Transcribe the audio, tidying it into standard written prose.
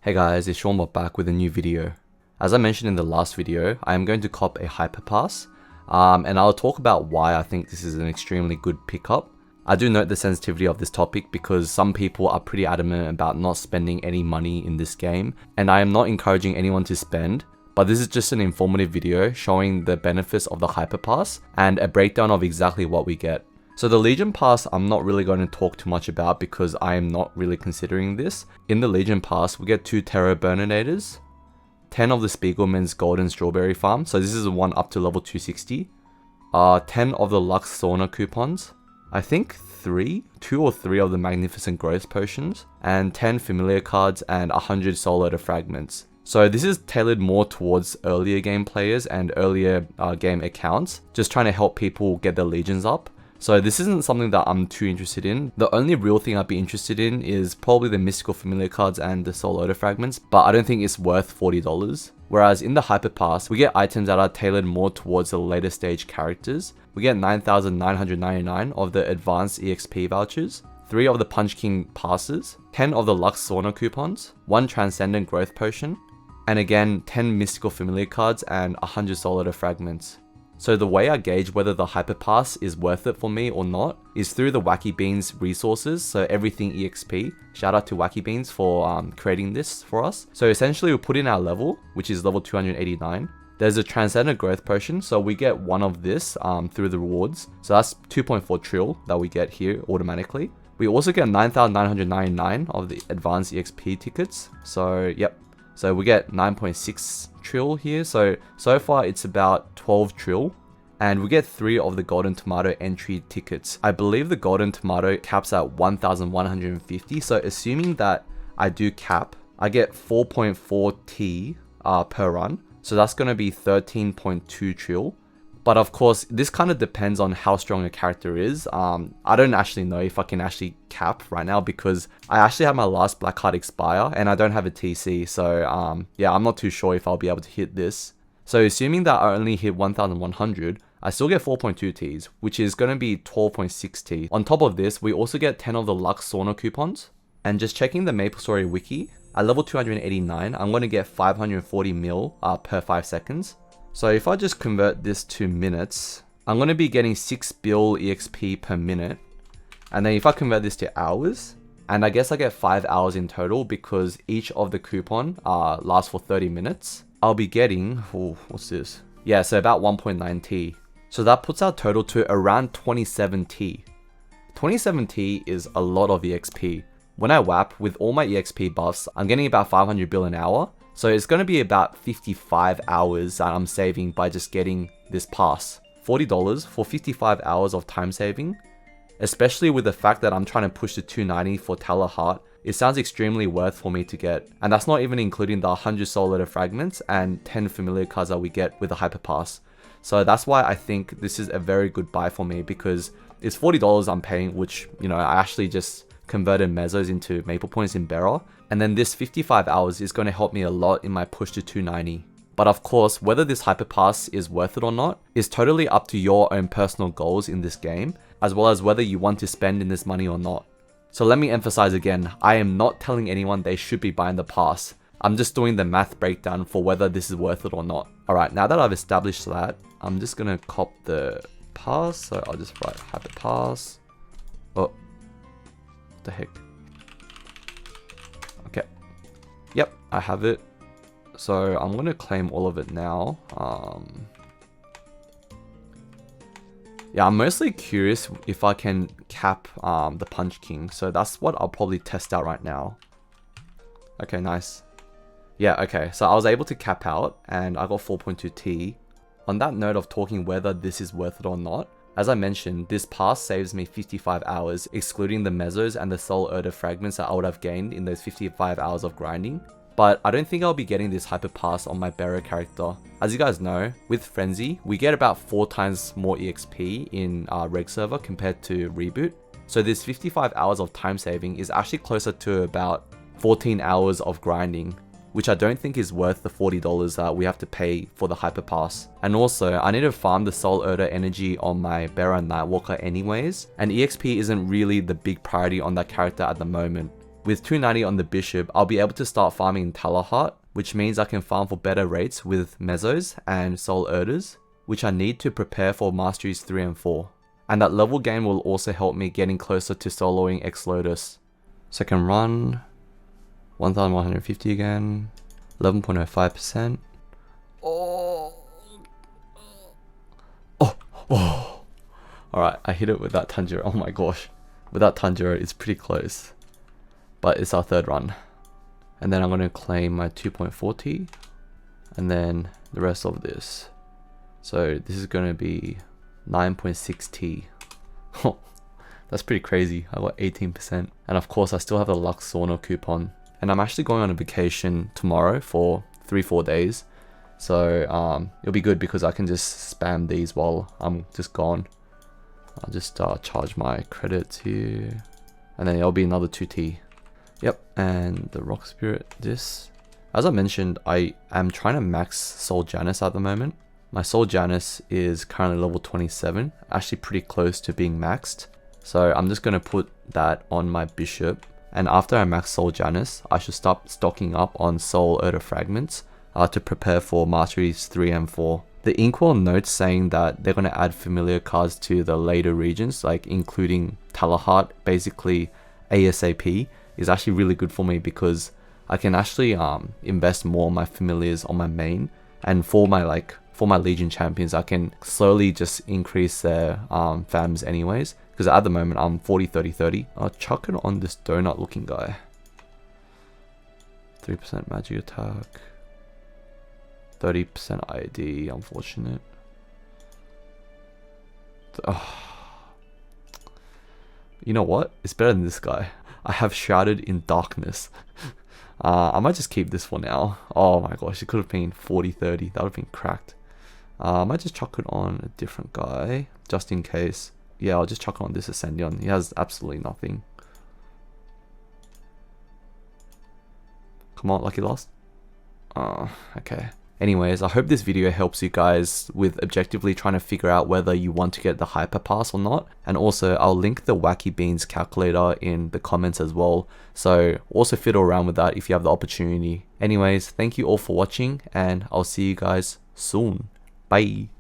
Hey guys, it's Sean back with a new video. As I mentioned in the last video, I am going to cop a Hyper Pass, and I'll talk about why I think this is an extremely good pickup. I do note the sensitivity of this topic because some people are pretty adamant about not spending any money in this game, and I am not encouraging anyone to spend, but this is just an informative video showing the benefits of the Hyper Pass and a breakdown of exactly what we get. So the Legion Pass, I'm not really going to talk too much about because I am not really considering this. In the Legion Pass, we get 2 Terror Burninator's, 10 of the Spiegelman's Golden Strawberry Farm, so this is the one up to level 260, 10 of the Lux Sauna coupons, I think 2 or 3 of the Magnificent Growth Potions, and 10 Familiar cards and 100 Soul Eater Fragments. So this is tailored more towards earlier game players and earlier game accounts, just trying to help people get their legions up. So this isn't something that I'm too interested in. The only real thing I'd be interested in is probably the Mystical Familiar cards and the Soul Eater Fragments, but I don't think it's worth $40. Whereas in the Hyper Pass, we get items that are tailored more towards the later stage characters. We get 9,999 of the Advanced EXP vouchers, 3 of the Punch King passes, 10 of the Lux Sauna coupons, 1 Transcendent Growth Potion, and again 10 Mystical Familiar cards and 100 Soul Eater Fragments. So the way I gauge whether the Hyper Pass is worth it for me or not is through the Wacky Beans resources, so everything EXP. Shout out to Wacky Beans for creating this for us. So essentially we put in our level, which is level 289. There's a Transcendent Growth Potion, so we get 1 of this through the rewards. So that's 2.4 trill that we get here automatically. We also get 9,999 of the Advanced EXP tickets. So yep. So we get 9.6 trill here, so far it's about 12 trill, and we get 3 of the Golden Tomato entry tickets. I believe the Golden Tomato caps at 1,150, so assuming that I do cap, I get 4.4 T per run, so that's going to be 13.2 trill. But of course, this kind of depends on how strong a character is. I don't actually know if I can actually cap right now because I actually have my last black card expire and I don't have a TC. So yeah, I'm not too sure if I'll be able to hit this. So assuming that I only hit 1,100, I still get 4.2 Ts, which is going to be 12.6 T. On top of this, we also get 10 of the Lux Sauna coupons. And just checking the MapleStory wiki, at level 289, I'm going to get 540 mil per 5 seconds. So if I just convert this to minutes, I'm going to be getting 6 bill EXP per minute. And then if I convert this to hours, and I guess I get 5 hours in total because each of the coupon lasts for 30 minutes, I'll be getting, what's this? Yeah, so about 1.9 T. So that puts our total to around 27 T. 27 T is a lot of EXP. When I WAP with all my EXP buffs, I'm getting about 500 bill an hour. So it's going to be about 55 hours that I'm saving by just getting this pass. $40 for 55 hours of time saving, especially with the fact that I'm trying to push the 290 for Tala Heart, it sounds extremely worth for me to get. And that's not even including the 100 Soul Eater Fragments and 10 Familiar cards that we get with the Hyper Pass. So that's why I think this is a very good buy for me because it's $40 I'm paying, which, you know, I actually just converted Mesos into Maple Points in Bearer. And then this 55 hours is going to help me a lot in my push to 290. But of course, whether this Hyper Pass is worth it or not is totally up to your own personal goals in this game, as well as whether you want to spend in this money or not. So let me emphasize again, I am not telling anyone they should be buying the pass. I'm just doing the math breakdown for whether this is worth it or not. Alright, now that I've established that, I'm just going to cop the pass. So I'll just write Hyper Pass. Oh, what the heck? Okay. Yep, I have it. So I'm going to claim all of it now. Yeah, I'm mostly curious if I can cap the Punch King. So that's what I'll probably test out right now. Okay, nice. Yeah, okay. So I was able to cap out and I got 4.2 T. On that note of talking whether this is worth it or not, as I mentioned, this pass saves me 55 hours, excluding the Mesos and the Soul Eater Fragments that I would have gained in those 55 hours of grinding. But I don't think I'll be getting this Hyper Pass on my Bearer character. As you guys know, with Frenzy, we get about 4 times more EXP in our Reg server compared to Reboot. So this 55 hours of time saving is actually closer to about 14 hours of grinding, which I don't think is worth the $40 that we have to pay for the Hyper Pass. And also, I need to farm the Soul Eater energy on my Bearer Nightwalker anyways, and EXP isn't really the big priority on that character at the moment. With 290 on the bishop, I'll be able to start farming Talahart, which means I can farm for better rates with Mezzos and Soul Erders, which I need to prepare for Masteries 3 and 4. And that level gain will also help me getting closer to soloing X-Lotus. Second run, 1150 again, 11.05%. Oh. Alright, I hit it with that Tanjiro. Oh my gosh. With that Tanjiro, it's pretty close. But it's our third run. And then I'm going to claim my 2.4T. And then the rest of this. So this is going to be 9.6T. Oh, that's pretty crazy. I got 18%. And of course, I still have the Lux Sauna coupon. And I'm actually going on a vacation tomorrow for 3-4 days. So it'll be good because I can just spam these while I'm just gone. I'll just charge my credits here. And then it'll be another 2T. Yep, and the Rock Spirit, this. As I mentioned, I am trying to max Soul Janus at the moment. My Soul Janus is currently level 27, actually pretty close to being maxed. So I'm just going to put that on my bishop. And after I max Soul Janus, I should start stocking up on Soul Erda Fragments to prepare for Masteries 3 and 4. The Inkwell notes saying that they're going to add familiar cards to the later regions, like including Talahart, basically ASAP, is actually really good for me because I can actually invest more of my familiars on my main, and for my Legion champions I can slowly just increase their fams anyways, because at the moment I'm 40-30-30. I'll chuck it on this donut looking guy. 3% magic attack, 30% ID, unfortunate. You know what? It's better than this guy. I have Shrouded in Darkness. I might just keep this for now. Oh my gosh, it could have been 40-30. That would have been cracked. I might just chuck it on a different guy, just in case. Yeah, I'll just chuck on this Ascendion. He has absolutely nothing. Come on, Lucky Lost. Okay. Anyways, I hope this video helps you guys with objectively trying to figure out whether you want to get the Hyper Pass or not. And also, I'll link the Wacky Beans calculator in the comments as well. So also fiddle around with that if you have the opportunity. Anyways, thank you all for watching, and I'll see you guys soon. Bye.